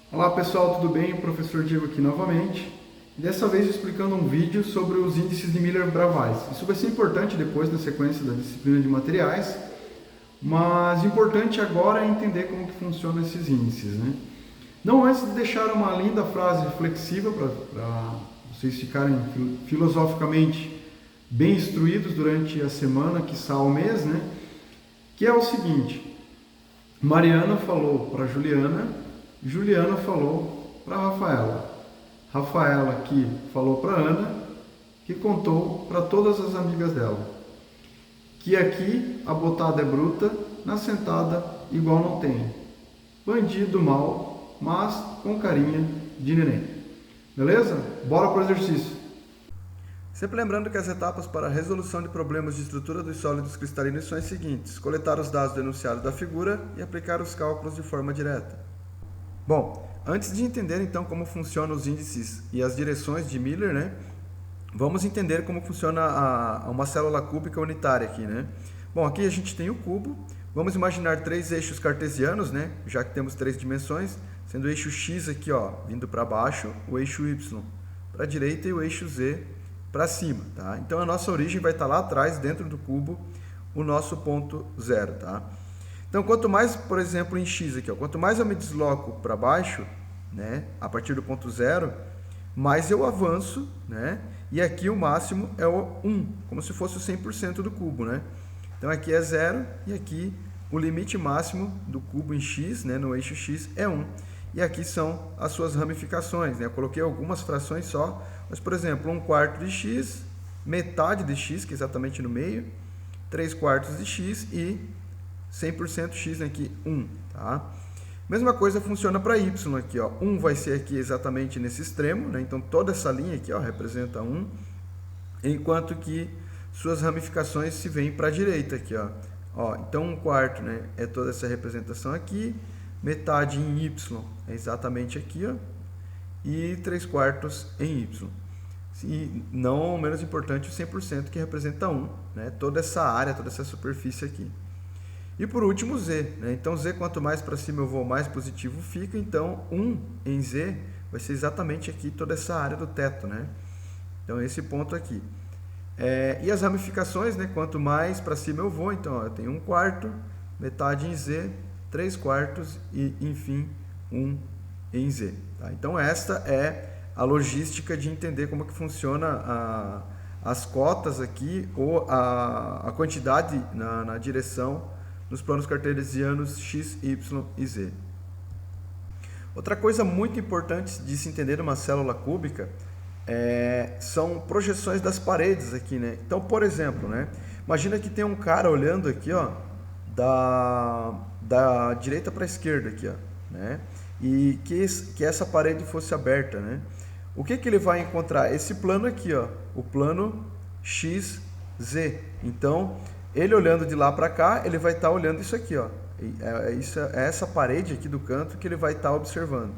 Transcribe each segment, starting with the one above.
Olá pessoal, tudo bem? O professor Diego aqui novamente. Dessa vez explicando um vídeo sobre os índices de Miller-Bravais. Isso vai ser importante depois na sequência da disciplina de materiais, mas importante agora é entender como que funcionam esses índices, né? Não antes de deixar uma linda frase reflexiva para vocês ficarem filosoficamente bem instruídos durante a semana, quiçá o mês, né? Que é o seguinte: Mariana falou para Juliana, Juliana falou para Rafaela, Rafaela que falou para Ana, que contou para todas as amigas dela, que aqui a botada é bruta, na sentada igual não tem, bandido mal, mas com carinha de neném. Beleza? Bora pro exercício. Sempre lembrando que as etapas para a resolução de problemas de estrutura dos sólidos cristalinos são as seguintes: coletar os dados do enunciado da figura e aplicar os cálculos de forma direta. Bom, antes de entender então como funcionam os índices e as direções de Miller, né, vamos entender como funciona uma célula cúbica unitária aqui, né? Bom, aqui a gente tem o cubo. Vamos imaginar três eixos cartesianos, né? Já que temos três dimensões, sendo o eixo x aqui, ó, vindo para baixo, o eixo y para a direita e o eixo z para cima, tá? Então a nossa origem vai estar lá atrás, dentro do cubo, o nosso ponto zero, tá? Então quanto mais, por exemplo, em x aqui, ó, quanto mais eu me desloco para baixo, né, a partir do ponto zero, mais eu avanço, né? E aqui o máximo é o 1, como se fosse o 100% do cubo, né? Então aqui é 0 e aqui o limite máximo do cubo em x, né, no eixo x, é 1. E aqui são as suas ramificações, né? Eu coloquei algumas frações só, mas, por exemplo, 1/4 de x, metade de x, que é exatamente no meio, 3/4 de x e 100% x aqui, 1, tá? Mesma coisa funciona para y aqui, ó. 1 vai ser aqui exatamente nesse extremo, né? Então toda essa linha aqui, ó, representa 1, enquanto que suas ramificações se vêm para a direita aqui, ó. Então 1/4, né, é toda essa representação aqui, metade em y é exatamente aqui, ó, e 3/4 em y. E não menos importante o 100% que representa 1, né? Toda essa área, toda essa superfície aqui. E por último, z, né? Então z, quanto mais para cima eu vou, mais positivo fica. Então 1 em z vai ser exatamente aqui toda essa área do teto, né? Então esse ponto aqui. E as ramificações, né? Quanto mais para cima eu vou, então ó, eu tenho 1/4, metade em z, 3/4 e, enfim, 1 em z. Tá? Então esta é a logística de entender como que funciona as cotas aqui, ou a quantidade na direção nos planos cartesianos x, y e z. Outra coisa muito importante de se entender uma célula cúbica são projeções das paredes aqui, né? Então, por exemplo, né, imagina que tem um cara olhando aqui, ó, da direita para a esquerda aqui, ó, né? E que essa parede fosse aberta, né? O que ele vai encontrar? Esse plano aqui, ó, o plano XZ. Então, ele olhando de lá para cá, ele vai estar olhando isso aqui, ó. É essa parede aqui do canto que ele vai estar observando.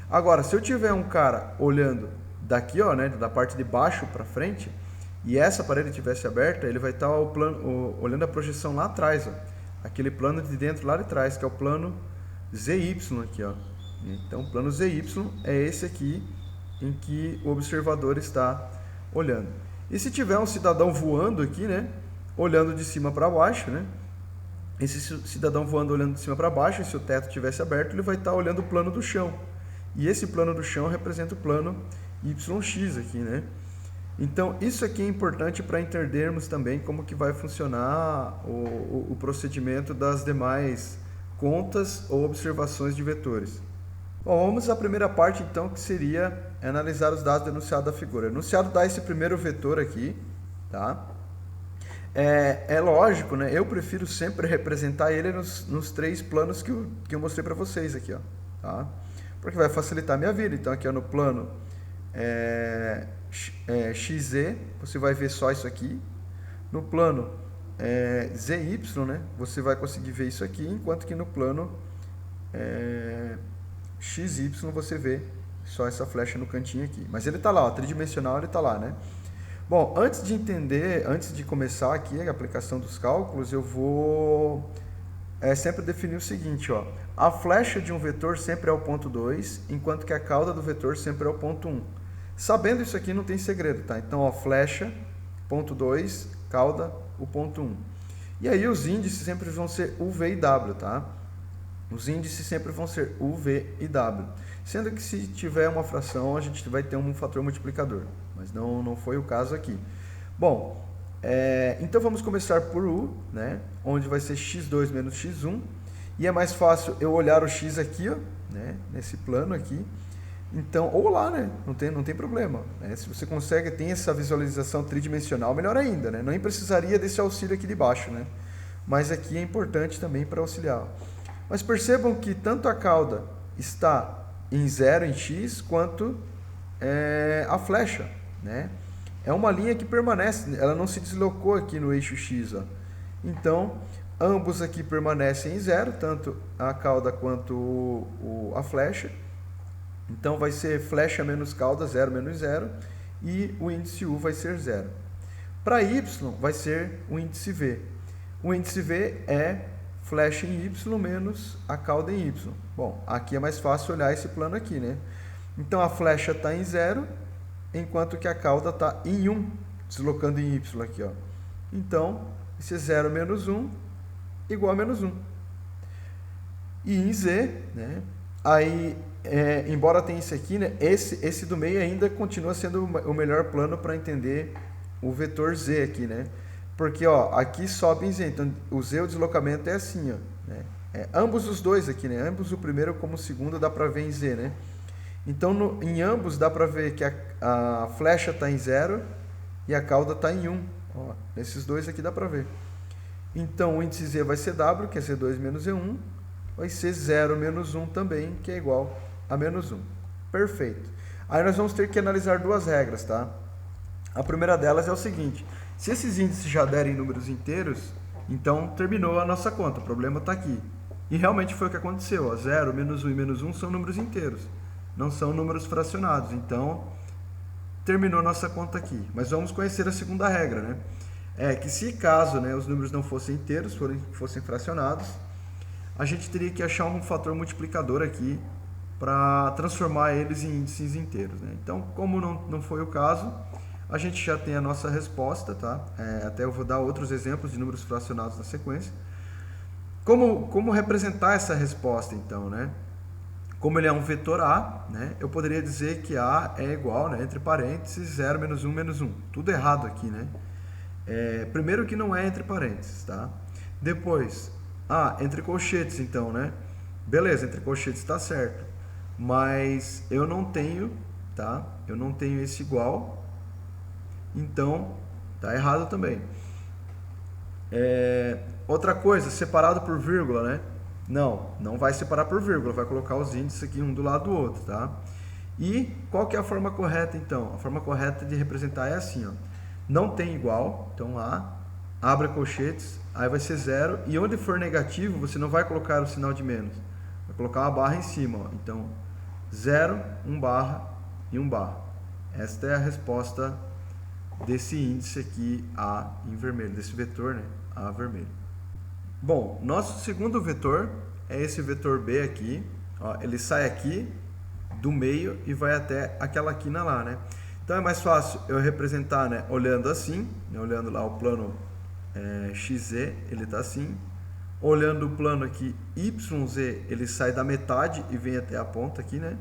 Agora, se eu tiver um cara olhando daqui, ó, né, da parte de baixo para frente, e essa parede estivesse aberta, ele vai estar olhando a projeção lá atrás, ó, aquele plano de dentro lá de trás, que é o plano ZY aqui, ó. Então, o plano ZY é esse aqui em que o observador está olhando. E se tiver um cidadão voando aqui, né, olhando de cima para baixo, né? Esse cidadão voando olhando de cima para baixo, se o teto tivesse aberto, ele vai estar olhando o plano do chão. E esse plano do chão representa o plano YX aqui, né? Então, isso aqui é importante para entendermos também como que vai funcionar o procedimento das demais contas ou observações de vetores. Bom, vamos à primeira parte, então, que seria analisar os dados do enunciado da figura. O enunciado dá esse primeiro vetor aqui, tá? É lógico, né? Eu prefiro sempre representar ele nos três planos que eu mostrei para vocês aqui, ó, tá? Porque vai facilitar a minha vida. Então, aqui ó, no plano XZ, você vai ver só isso aqui. No plano ZY, né? Você vai conseguir ver isso aqui, enquanto que no plano XY você vê só essa flecha no cantinho aqui. Mas ele está lá, ó, tridimensional ele está lá, né? Bom, antes de começar aqui a aplicação dos cálculos, eu vou é sempre definir o seguinte, ó. A flecha de um vetor sempre é o ponto 2, enquanto que a cauda do vetor sempre é o ponto 1. Sabendo isso aqui não tem segredo, tá? Então, ó, flecha, ponto 2, cauda, o ponto 1. E aí os índices sempre vão ser U, V e W, tá? Os índices sempre vão ser U, V e W. Sendo que se tiver uma fração, a gente vai ter um fator multiplicador. Mas não foi o caso aqui. Bom, então vamos começar por U, né? Onde vai ser x2 menos x1. E é mais fácil eu olhar o x aqui, ó, né? Nesse plano aqui. Então, ou lá, né? Não tem problema. Né? Se você consegue, tem essa visualização tridimensional, melhor ainda, né? Nem precisaria desse auxílio aqui de baixo, né? Mas aqui é importante também para auxiliar. Mas percebam que tanto a cauda está em 0 em x, quanto a flecha, né? É uma linha que permanece, ela não se deslocou aqui no eixo x, ó. Então, ambos aqui permanecem em 0, tanto a cauda quanto a flecha. Então, vai ser flecha menos cauda, 0 menos 0, e o índice U vai ser 0. Para y, vai ser o índice V. O índice V é flecha em y menos a cauda em y. Bom, aqui é mais fácil olhar esse plano aqui, né? Então, a flecha está em 0, enquanto que a cauda está em 1, deslocando em y aqui, ó. Então, esse é 0 menos 1 igual a menos 1. E em z, né? Aí, embora tenha esse aqui, né? Esse do meio ainda continua sendo o melhor plano para entender o vetor z aqui, né? Porque, ó, aqui sobe em z, então o z, o deslocamento é assim, ó, né? Ambos os dois aqui, né? Ambos o primeiro como o segundo dá para ver em z, né? Então, em ambos dá para ver que a flecha está em 0 e a cauda está em 1. Ó, nesses dois aqui dá para ver. Então, o índice z vai ser w, que é c2 menos e1, vai ser 0 menos 1 também, que é igual a menos 1. Perfeito. Aí nós vamos ter que analisar duas regras, tá? A primeira delas é o seguinte: se esses índices já derem números inteiros, então terminou a nossa conta, o problema está aqui. E realmente foi o que aconteceu, ó, 0, menos 1 e menos 1 são números inteiros, não são números fracionados, então terminou a nossa conta aqui. Mas vamos conhecer a segunda regra, né? É que se caso, né, os números não fossem inteiros, fossem fracionados, a gente teria que achar um fator multiplicador aqui para transformar eles em índices inteiros, né? Então, como não foi o caso, a gente já tem a nossa resposta, tá? Até eu vou dar outros exemplos de números fracionados na sequência. Como representar essa resposta, então, né? Como ele é um vetor A, né? Eu poderia dizer que A é igual, né, entre parênteses, 0 menos 1 menos 1. Tudo errado aqui, né? Primeiro que não é entre parênteses, tá? Depois, entre colchetes, então, né? Beleza, entre colchetes está certo. Mas eu não tenho, tá? Eu não tenho esse igual. Então, tá errado também. Outra coisa, separado por vírgula, né? Não vai separar por vírgula, vai colocar os índices aqui um do lado do outro, tá? E qual que é a forma correta, então? A forma correta de representar é assim, ó. Não tem igual, então abre colchetes, aí vai ser 0, e onde for negativo, você não vai colocar o sinal de menos, vai colocar uma barra em cima, ó. Então, 0, 1 barra e 1 barra. Esta é a resposta desse índice aqui, A em vermelho, desse vetor, né, A vermelho. Bom, nosso segundo vetor é esse vetor B aqui, ó, ele sai aqui do meio e vai até aquela quina lá, né? Então é mais fácil eu representar, né, olhando assim, né, olhando lá o plano XZ, ele está assim. Olhando o plano aqui YZ, ele sai da metade e vem até a ponta aqui, né?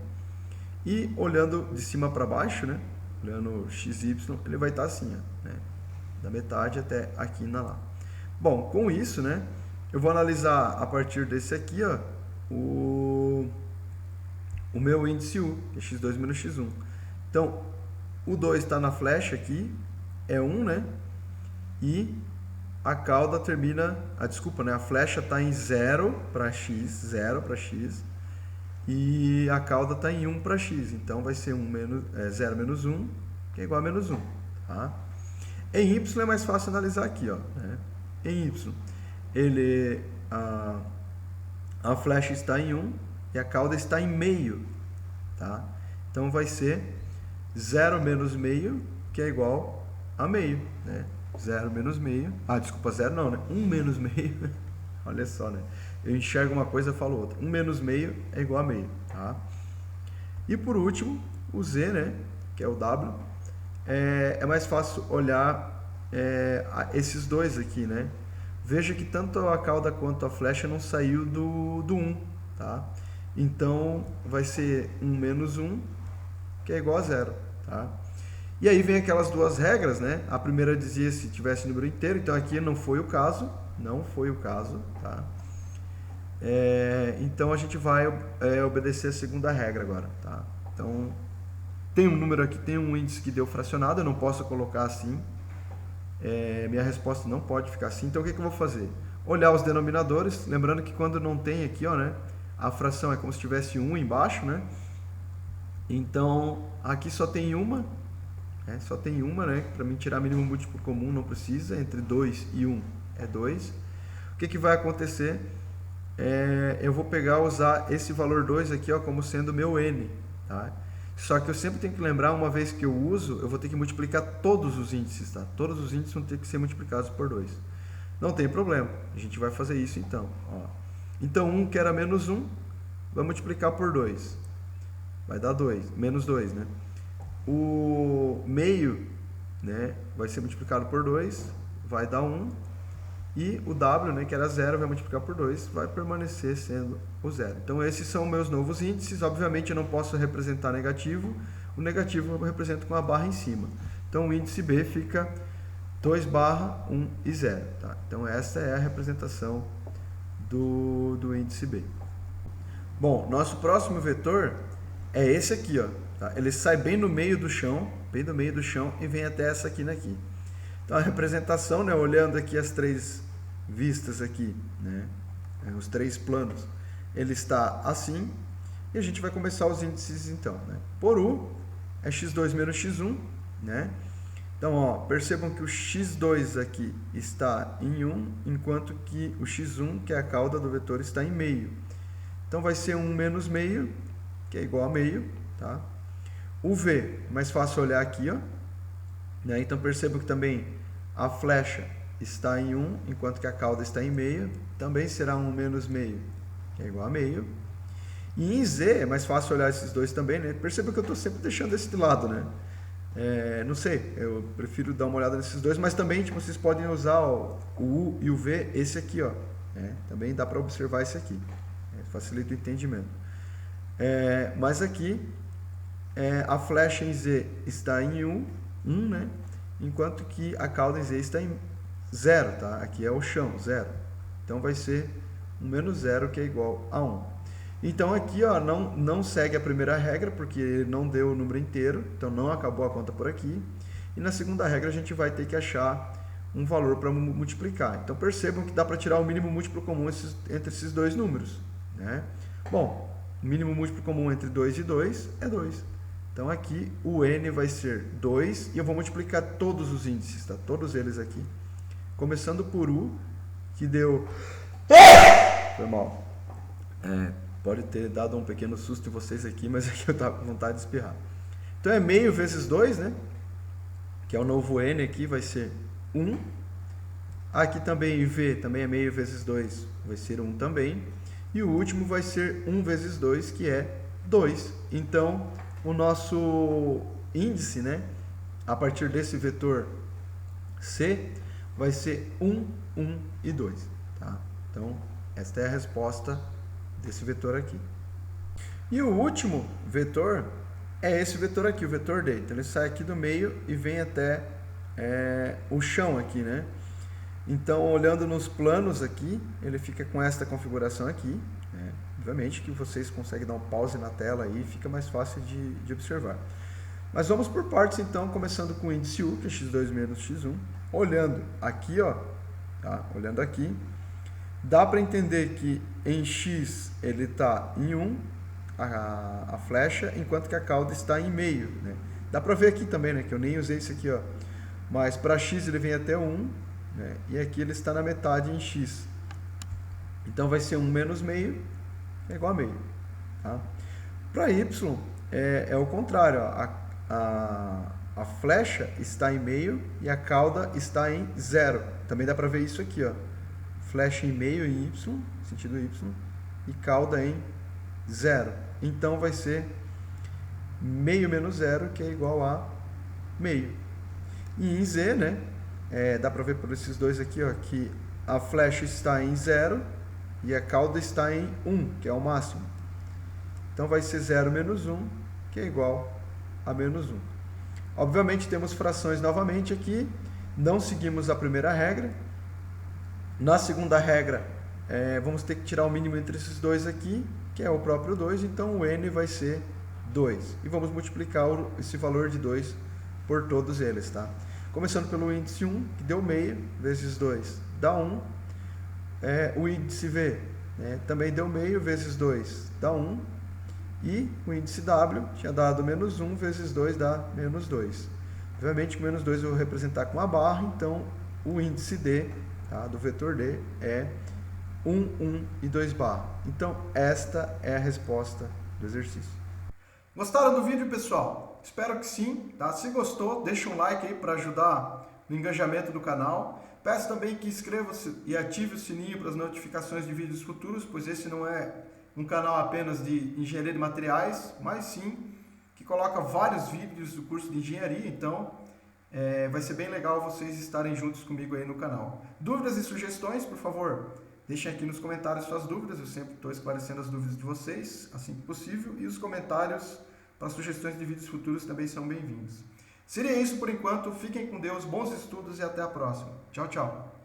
E olhando de cima para baixo, né? Olhando XY, ele vai estar assim, ó, né? Da metade até a quina lá. Bom, com isso, né, eu vou analisar a partir desse aqui, ó, o meu índice U, que é x2 menos x1. Então, o 2 está na flecha aqui, é 1, né? E a cauda termina, né? A flecha está em 0 para x, 0 para x, e a cauda está em 1 para x. Então, vai ser 0 menos 1, que é igual a menos 1. Tá? Em y é mais fácil analisar aqui, ó, né? Em y, a flecha está em 1 e a cauda está em meio. Tá? Então, vai ser 0 menos meio, que é igual a meio, né? 0 menos meio. Desculpa, 0 não, né? 1 menos meio Olha só, né? Eu enxergo uma coisa e falo outra. 1 menos meio é igual a meio, tá? E por último, o Z, né? Que é o W. É mais fácil olhar esses dois aqui, né? Veja que tanto a cauda quanto a flecha não saiu do 1, tá? Então, vai ser 1 menos 1, que é igual a 0, tá? E aí vem aquelas duas regras, né? A primeira dizia se tivesse número inteiro, então aqui não foi o caso, tá? Então a gente vai obedecer a segunda regra agora, tá? Então, tem um número aqui, tem um índice que deu fracionado, eu não posso colocar assim, minha resposta não pode ficar assim, então o que eu vou fazer? Olhar os denominadores, lembrando que quando não tem aqui, ó, né? A fração é como se tivesse 1 embaixo, né? Então, aqui só tem uma, né? Para mim tirar mínimo múltiplo comum não precisa, entre 2 e 1 é 2. O que vai acontecer? Eu vou usar esse valor 2 aqui, ó, como sendo meu N, tá? Só que eu sempre tenho que lembrar, uma vez que eu uso, eu vou ter que multiplicar todos os índices, tá? Todos os índices vão ter que ser multiplicados por 2. Não tem problema, a gente vai fazer isso então, ó. Então, 1 que era menos 1, vai multiplicar por 2. Vai dar 2, menos 2, né? O meio, né, vai ser multiplicado por 2, vai dar 1. E o W, né, que era 0, vai multiplicar por 2, vai permanecer sendo o 0. Então, esses são meus novos índices. Obviamente, eu não posso representar negativo. O negativo eu represento com a barra em cima. Então, o índice B fica 2 barra 1 e 0. Tá? Então, essa é a representação do índice B. Bom, nosso próximo vetor é esse aqui, ó. Tá? Ele sai bem no meio do chão, e vem até essa aqui, aqui. Então, a representação, né, olhando aqui as três vistas aqui, né, os três planos, ele está assim, e a gente vai começar os índices então, né. Por U, é x2 menos x1, né. Então, ó, percebam que o x2 aqui está em 1, enquanto que o x1, que é a cauda do vetor, está em meio. Então, vai ser 1 menos meio, que é igual a meio, tá. O V, mais fácil olhar aqui, ó. Né? Então, percebo que também a flecha está em 1, enquanto que a cauda está em meio. Também será 1 menos meio, que é igual a meio. E em Z, é mais fácil olhar esses dois também, né? Perceba que eu estou sempre deixando esse de lado, né? Não sei, eu prefiro dar uma olhada nesses dois, mas também tipo, vocês podem usar o U e o V, esse aqui, ó. Também dá para observar esse aqui. Facilita o entendimento. Mas aqui, a flecha em Z está em 1, né? Enquanto que a cauda em Z está em 0, tá? Aqui é o chão, 0. Então vai ser 1 menos 0, que é igual a 1. Então aqui, ó, não segue a primeira regra, porque ele não deu o número inteiro, então não acabou a conta por aqui. E na segunda regra a gente vai ter que achar um valor para multiplicar. Então percebam que dá para tirar o mínimo múltiplo comum entre esses dois números, né? Bom, o mínimo múltiplo comum entre 2 e 2 é 2. Então, aqui o N vai ser 2 e eu vou multiplicar todos os índices, tá? Todos eles aqui. Começando por U, que deu... Foi mal. Pode ter dado um pequeno susto em vocês aqui, mas aqui eu estava com vontade de espirrar. Então, é meio vezes 2, né? Que é o novo N aqui, vai ser 1. Aqui também V, também é meio vezes 2, vai ser 1 também. E o último vai ser 1 vezes 2, que é 2. Então, o nosso índice, né, a partir desse vetor C, vai ser 1, 1 e 2. Tá? Então, esta é a resposta desse vetor aqui. E o último vetor é esse vetor aqui, o vetor D. Então, ele sai aqui do meio e vem até o chão aqui, né? Então, olhando nos planos aqui, ele fica com esta configuração aqui, né? Obviamente que vocês conseguem dar um pause na tela aí, fica mais fácil de observar. Mas vamos por partes então, começando com o índice U, que é x2 menos x1. Olhando aqui, ó, tá? Olhando aqui, dá para entender que em x ele está em 1, a flecha, enquanto que a cauda está em meio, né? Dá para ver aqui também, né, que eu nem usei isso aqui, ó. Mas para x ele vem até 1, né? E aqui ele está na metade em x. Então vai ser 1 menos meio, é igual a meio. Tá? Para y, é o contrário. Ó. A flecha está em meio e a cauda está em 0. Também dá para ver isso aqui. Ó. flecha em meio em y, sentido y, e cauda em 0. Então vai ser meio menos 0, que é igual a meio. E em z, né, dá para ver por esses dois aqui, ó, que a flecha está em 0 e a cauda está em 1, que é o máximo. Então vai ser 0 menos 1, que é igual a menos 1. Obviamente temos frações novamente aqui, não seguimos a primeira regra. Na segunda regra, vamos ter que tirar o mínimo entre esses dois aqui, que é o próprio 2, então o n vai ser 2. E vamos multiplicar esse valor de 2 por todos eles, tá? Começando pelo índice 1, que deu meio, vezes 2 dá 1. O índice V também deu meio, vezes 2 dá 1. E o índice W tinha dado menos 1, vezes 2 dá menos 2. Obviamente, com menos 2 eu vou representar com a barra, então o índice D, tá, do vetor D, é 1, 1 e 2 barra. Então, esta é a resposta do exercício. Gostaram do vídeo, pessoal? Espero que sim, tá? Se gostou, deixa um like aí para ajudar no engajamento do canal. Peço também que inscreva-se e ative o sininho para as notificações de vídeos futuros, pois esse não é um canal apenas de engenharia de materiais, mas sim que coloca vários vídeos do curso de engenharia, então vai ser bem legal vocês estarem juntos comigo aí no canal. Dúvidas e sugestões, por favor, deixem aqui nos comentários suas dúvidas, eu sempre estou esclarecendo as dúvidas de vocês, assim que possível, e os comentários para sugestões de vídeos futuros também são bem-vindos. Seria isso por enquanto, fiquem com Deus, bons estudos e até a próxima. Tchau, tchau!